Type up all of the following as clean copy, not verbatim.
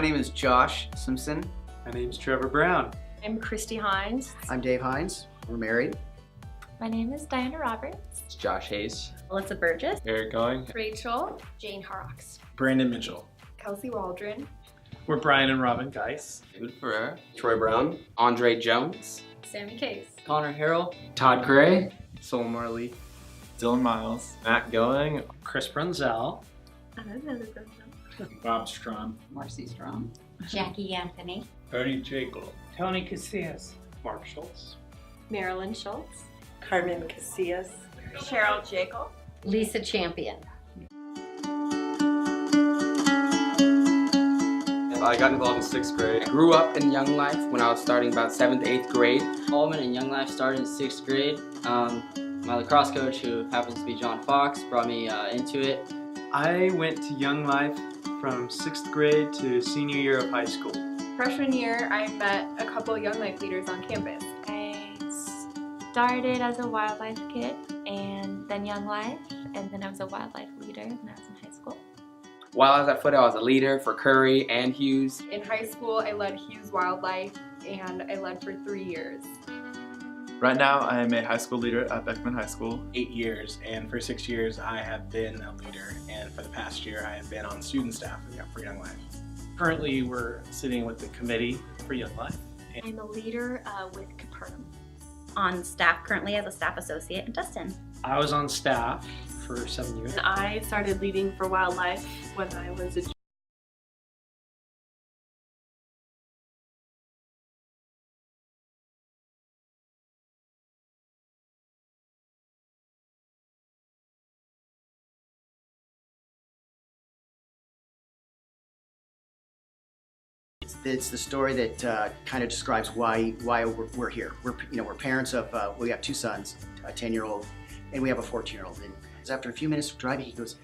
name is Josh Simpson. My name's Trevor Brown. I'm Christy Hines. I'm Dave Hines. We're married. My name is Diana Roberts. It's Josh Hayes. Alyssa Burgess. Eric Going. Rachel. Jane Horrocks. Brandon Mitchell. Kelsey Waldron. We're Brian and Robin Geis. David Ferrer. Troy Brown. Andre Jones. Sammy Case. Connor Harrell. Todd Gray. Sol Marley. Dylan Miles. Matt Going. Chris Brunzel. Bob Strom. Marcy Strom. Jackie Anthony. Ernie Jacob. Tony Casillas. Mark Schultz. Marilyn Schultz. Carmen Casillas. Cheryl Jacob. Lisa Champion. I got involved in 6th grade. I grew up in Young Life when I was starting about 7th, 8th grade. Involvement in Young Life started in 6th grade. My lacrosse coach, who happens to be John Fox, brought me into it. I went to Young Life from 6th grade to senior year of high school. Freshman year, I met a couple Young Life leaders on campus. I started as a wildlife kid and then Young Life, and then I was a wildlife leader when I was in high school. While I was at Foot, I was a leader for Curry and Hughes. In high school, I led Hughes Wildlife, and I led for 3 years. Right now, I am a high school leader at Beckman High School. 8 years, and for 6 years, I have been a leader, and for the past year, I have been on student staff for Young Life. Currently, we're sitting with the committee for Young Life. I'm a leader with Capernaum. On staff currently as a staff associate in Tustin. I was on staff for 7 years. I started leading for wildlife when I was a It's the story that kind of describes why we're here. We're parents of we have 2 sons, a 10-year-old, and we have a 14-year-old. And after a few minutes of driving, he goes,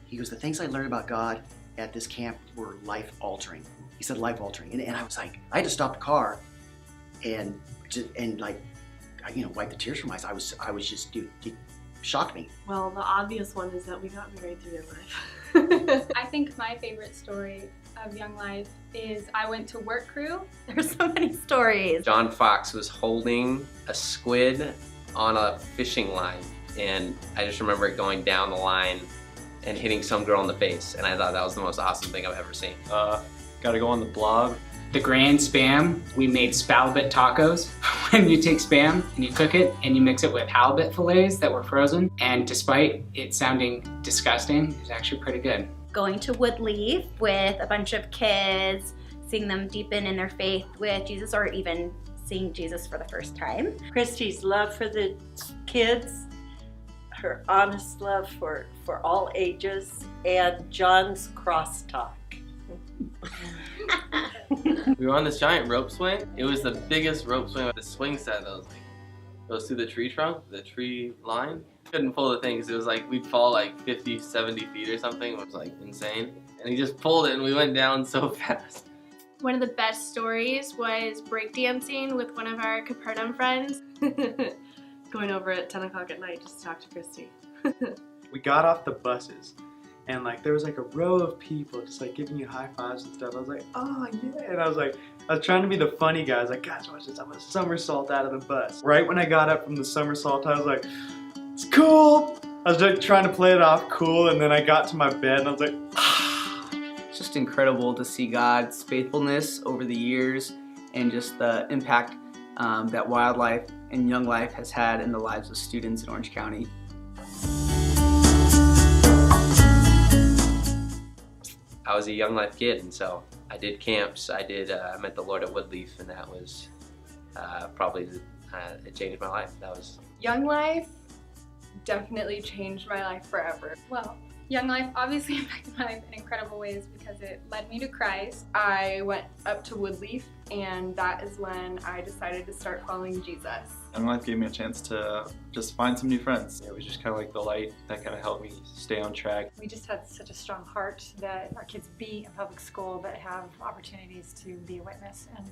the things I learned about God at this camp were life-altering. He said life-altering, and I was like, I had to stop the car, and wipe the tears from my eyes. I was just, dude, it shocked me. Well, the obvious one is that we got married through Young Life. I think my favorite story of Young Life is I went to work crew. There's so many stories. John Fox was holding a squid on a fishing line, and I just remember it going down the line and hitting some girl in the face, and I thought that was the most awesome thing I've ever seen. Gotta go on the blog. The Grand Spam. We made spalbit tacos. When you take spam and you cook it and you mix it with halibut fillets that were frozen, and despite it sounding disgusting, it's actually pretty good. Going to Woodleaf with a bunch of kids, seeing them deepen in their faith with Jesus, or even seeing Jesus for the first time. Christy's love for the kids, her honest love for all ages, and John's crosstalk. We were on this giant rope swing. It was the biggest rope swing with the swing set that was goes through the tree trunk, the tree line. Couldn't pull the thing because it was like we'd fall like 50, 70 feet or something. It was like insane. And he just pulled it and we went down so fast. One of the best stories was breakdancing with one of our Capernaum friends. Going over at 10 o'clock at night just to talk to Christy. We got off the buses, and there was a row of people just giving you high fives and stuff. I was like, oh yeah, and I was trying to be the funny guy. I was like, guys, watch this, I'm gonna somersault out of the bus. Right when I got up from the somersault, I was like, it's cool. I was trying to play it off cool, and then I got to my bed and I was like, It's just incredible to see God's faithfulness over the years and just the impact that wildlife and Young Life has had in the lives of students in Orange County. I was a Young Life kid, and so I did camps. I met the Lord at Woodleaf, and that was probably it changed my life. That was Young Life definitely changed my life forever. Well, Young Life obviously impacted my life in incredible ways because it led me to Christ. I went up to Woodleaf, and that is when I decided to start following Jesus. Young Life gave me a chance to just find some new friends. It was just kind of the light that kind of helped me stay on track. We just had such a strong heart that our kids be in public school, but have opportunities to be a witness, and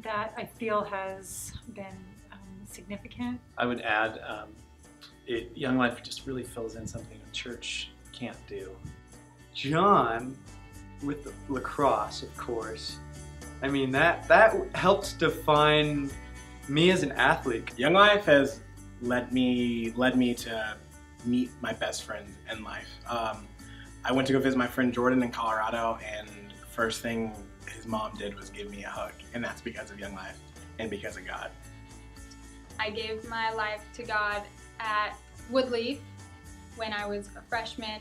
that I feel has been significant. I would add, Young Life just really fills in something a church can't do. John with lacrosse, of course. I mean, that helped define me as an athlete. Young Life has led me to meet my best friend in life. I went to go visit my friend Jordan in Colorado, and the first thing his mom did was give me a hug, and that's because of Young Life and because of God. I gave my life to God at Woodleaf when I was a freshman.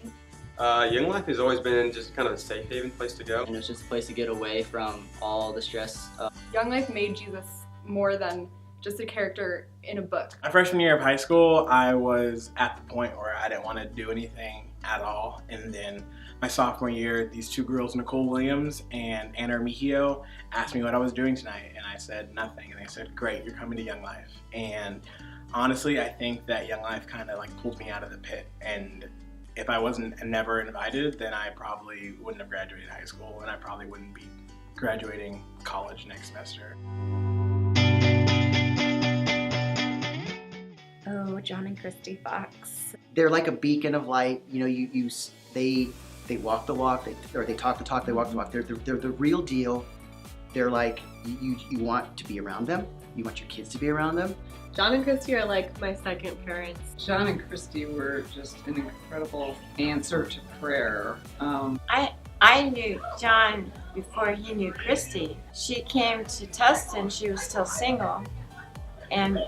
Young Life has always been just kind of a safe haven place to go. And it was just a place to get away from all the stress. Young Life made Jesus more than just a character in a book. My freshman year of high school, I was at the point where I didn't want to do anything at all. And then my sophomore year, these two girls, Nicole Williams and Anna Armigio, asked me what I was doing tonight. And I said nothing. And they said, great, you're coming to Young Life. And honestly, I think that Young Life kind of like pulled me out of the pit. And if I wasn't never invited, then I probably wouldn't have graduated high school, and I probably wouldn't be graduating college next semester. Oh, John and Christy Fox. They're like a beacon of light. You know, they walk the walk, they talk the talk, they walk the walk. They're the real deal. They're like, you want to be around them. You want your kids to be around them. John and Christy are like my second parents. John and Christy were just an incredible answer to prayer. I knew John before he knew Christy. She came to Tustin, she was still single, and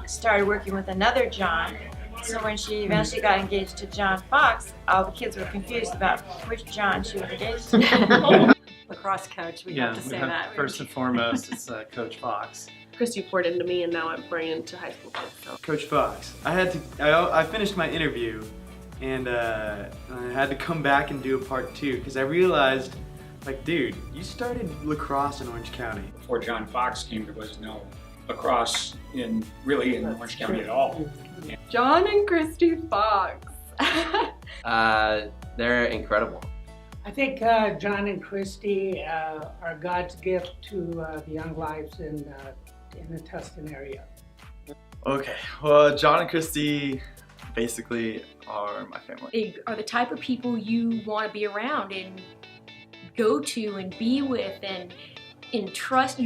started working with another John. So when she eventually got engaged to John Fox, all the kids were confused about which John she was engaged to. Lacrosse coach, we have to say that. First and foremost, it's Coach Fox. Christy poured into me, and now I'm pouring into high school kids. So. Coach Fox. I finished my interview, and I had to come back and do a part 2 because I realized, like, dude, you started lacrosse in Orange County. Before John Fox came, there was no lacrosse in Orange County at all. Yeah. John and Christy Fox. They're incredible. I think John and Christy are God's gift to the Young Lives in the Tustin area. Okay, well, John and Christy basically are my family. They are the type of people you want to be around and go to and be with, and entrust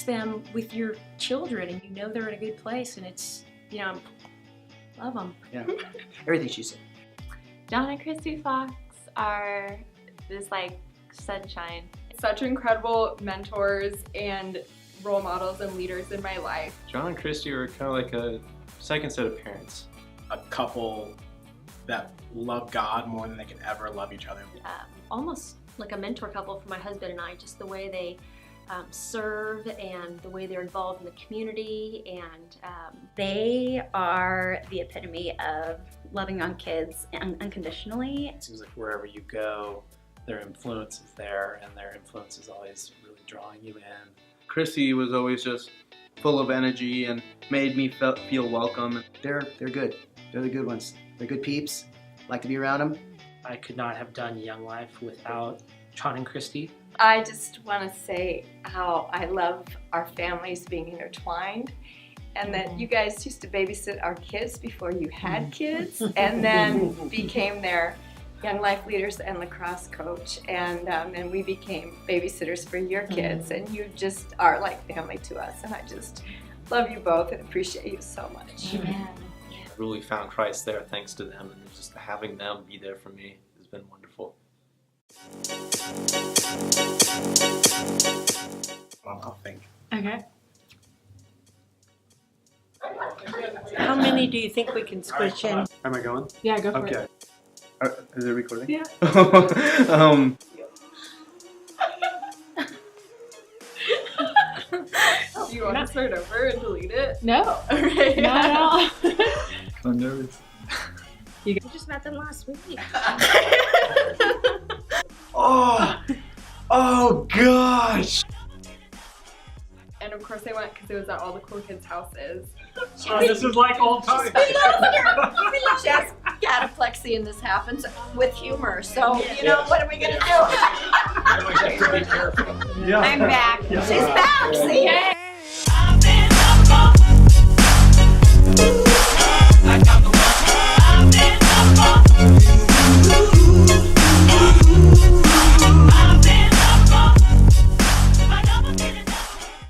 them with your children, and you know they're in a good place, and it's, you know, love them. Yeah, everything she said. John and Christy Fox are this like sunshine. Such incredible mentors and role models and leaders in my life. John and Christy are kind of like a second set of parents. A couple that love God more than they could ever love each other. Almost like a mentor couple for my husband and I, just the way they serve and the way they're involved in the community, and they are the epitome of loving on kids unconditionally. It seems like wherever you go, their influence is there, and their influence is always really drawing you in. Chrissy was always just full of energy and made me feel welcome. They're good. They're the good ones. They're good peeps. Like to be around them. I could not have done Young Life without John and Christy. I just want to say how I love our families being intertwined, and that you guys used to babysit our kids before you had kids, and then became their Young Life leaders and lacrosse coach, and we became babysitters for your kids, and you just are like family to us, and I just love you both and appreciate you so much. Amen. I really found Christ there thanks to them, and just having them be there for me has been wonderful. I'll think. Okay. How many do you think we can squish in? Am I going? Yeah, go for okay. it. Is it recording? Yeah. Do you want to start over and delete it? No. Okay. Not at all. I'm nervous. You just met them last week. Oh gosh! And of course I went because it was at all the cool kids' houses. Oh, this is like old times. Just cataplexy, and this happens with humor. So, you know, what are we going to do? Be careful. I'm back. She's back. See?